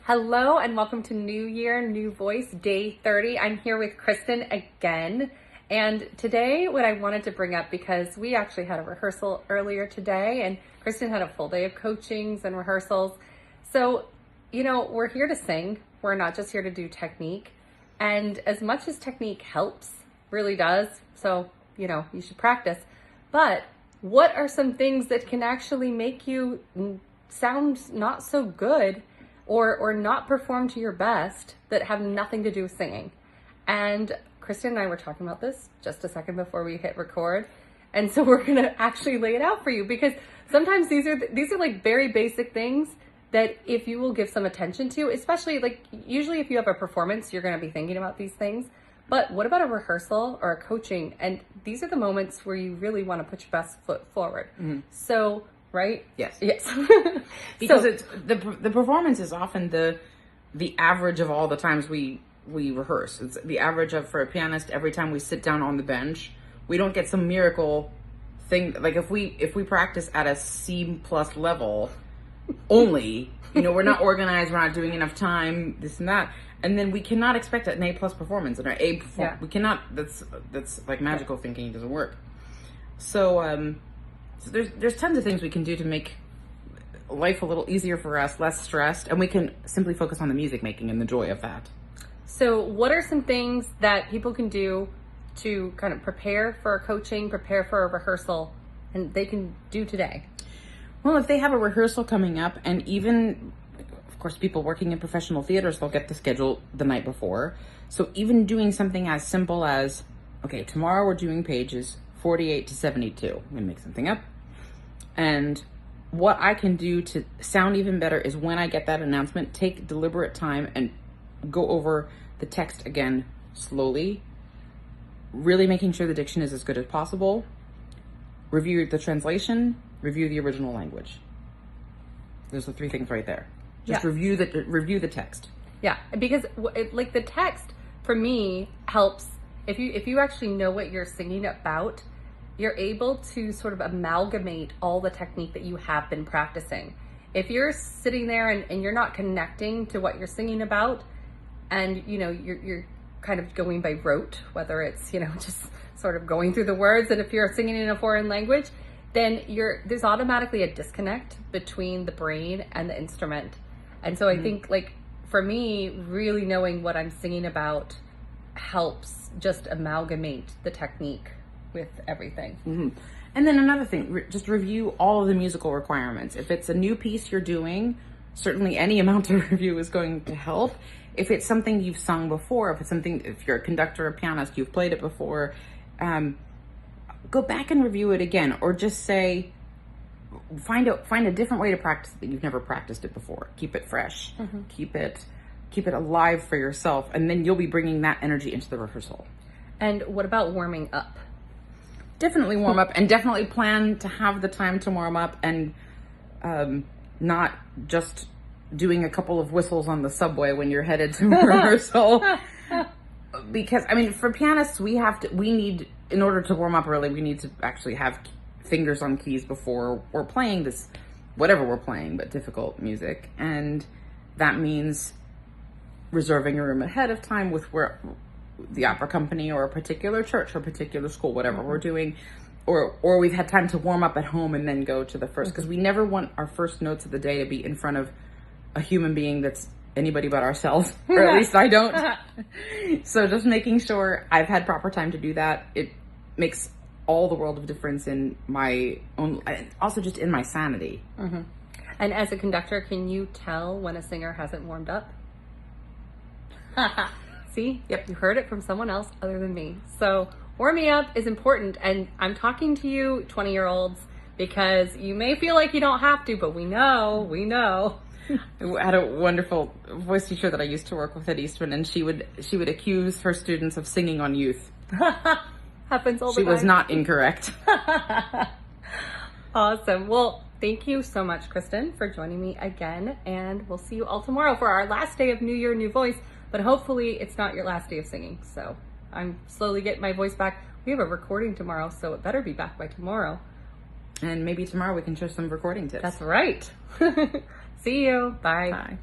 Hello and welcome to New Year, New Voice, Day 30. I'm here with Kristin again. And today what I wanted to bring up, because we actually had a rehearsal earlier today and Kristin had a full day of coachings and rehearsals. So, we're here to sing. We're not just here to do technique. And as much as technique helps, really does, so, you should practice. But what are some things that can actually make you sound not so good or not perform to your best that have nothing to do with singing? And Kristin and I were talking about this just a second before we hit record. And so we're going to actually lay it out for you, because sometimes these are like very basic things that if you will give some attention to, especially like usually if you have a performance, you're going to be thinking about these things. But what about a rehearsal or a coaching? And these are the moments where you really want to put your best foot forward. Mm-hmm. So, right? Yes. Yes. Because it's the performance is often the average of all the times we rehearse. It's the average of, for a pianist, every time we sit down on the bench. We don't get some miracle thing. Like if we practice at a C+ level only, we're not organized, we're not doing enough time, this and that. And then we cannot expect an A+ performance and we cannot, that's like magical thinking, it doesn't work. So, there's tons of things we can do to make life a little easier for us, less stressed, and we can simply focus on the music making and the joy of that. So what are some things that people can do to kind of prepare for a coaching, prepare for a rehearsal, and they can do today? Well, if they have a rehearsal coming up, and even, of course, people working in professional theaters, they'll get the schedule the night before. So even doing something as simple as, okay, tomorrow we're doing pages 48 to 72. I'm going to make something up. And what I can do to sound even better is when I get that announcement, take deliberate time and go over the text again slowly, really making sure the diction is as good as possible, review the translation, review the original language. There's the three things right there. Just review the text. Yeah, because like the text for me helps if you actually know what you're singing about. You're able to sort of amalgamate all the technique that you have been practicing. If you're sitting there and you're not connecting to what you're singing about, and you're kind of going by rote, whether it's just sort of going through the words, and if you're singing in a foreign language, then there's automatically a disconnect between the brain and the instrument. And so I think, like, for me, really knowing what I'm singing about helps just amalgamate the technique with everything. Mm-hmm. And then another thing, just review all of the musical requirements. If it's a new piece you're doing, certainly any amount of review is going to help. If it's something you've sung before, if you're a conductor or pianist, you've played it before, go back and review it again, or just say, find a different way to practice that you've never practiced it before. Keep it fresh, keep it alive for yourself, and then you'll be bringing that energy into the rehearsal. And what about warming up? Definitely warm up, and definitely plan to have the time to warm up, and not just doing a couple of whistles on the subway when you're headed to rehearsal. Because for pianists, in order to warm up early, we need to actually have fingers on keys before we're playing this, whatever we're playing, but difficult music. And that means reserving a room ahead of time with the opera company or a particular church or a particular school, whatever we're doing, or we've had time to warm up at home and then go to the first, because we never want our first notes of the day to be in front of a human being that's anybody but ourselves, or at least I don't. So just making sure I've had proper time to do that, it makes all the world of difference in my own, also just in my sanity. Mm-hmm. And as a conductor, can you tell when a singer hasn't warmed up? See? Yep, you heard it from someone else other than me. So warming up is important, and I'm talking to you 20-year-olds because you may feel like you don't have to, but we know. I had a wonderful voice teacher that I used to work with at Eastman, and she would accuse her students of singing on youth. Happens all the time. She was not incorrect. Awesome. Well, thank you so much, Kristin, for joining me again, and we'll see you all tomorrow for our last day of New Year, New Voice, but hopefully it's not your last day of singing. So I'm slowly getting my voice back. We have a recording tomorrow, so it better be back by tomorrow. And maybe tomorrow we can share some recording tips. That's right. See you. Bye. Bye.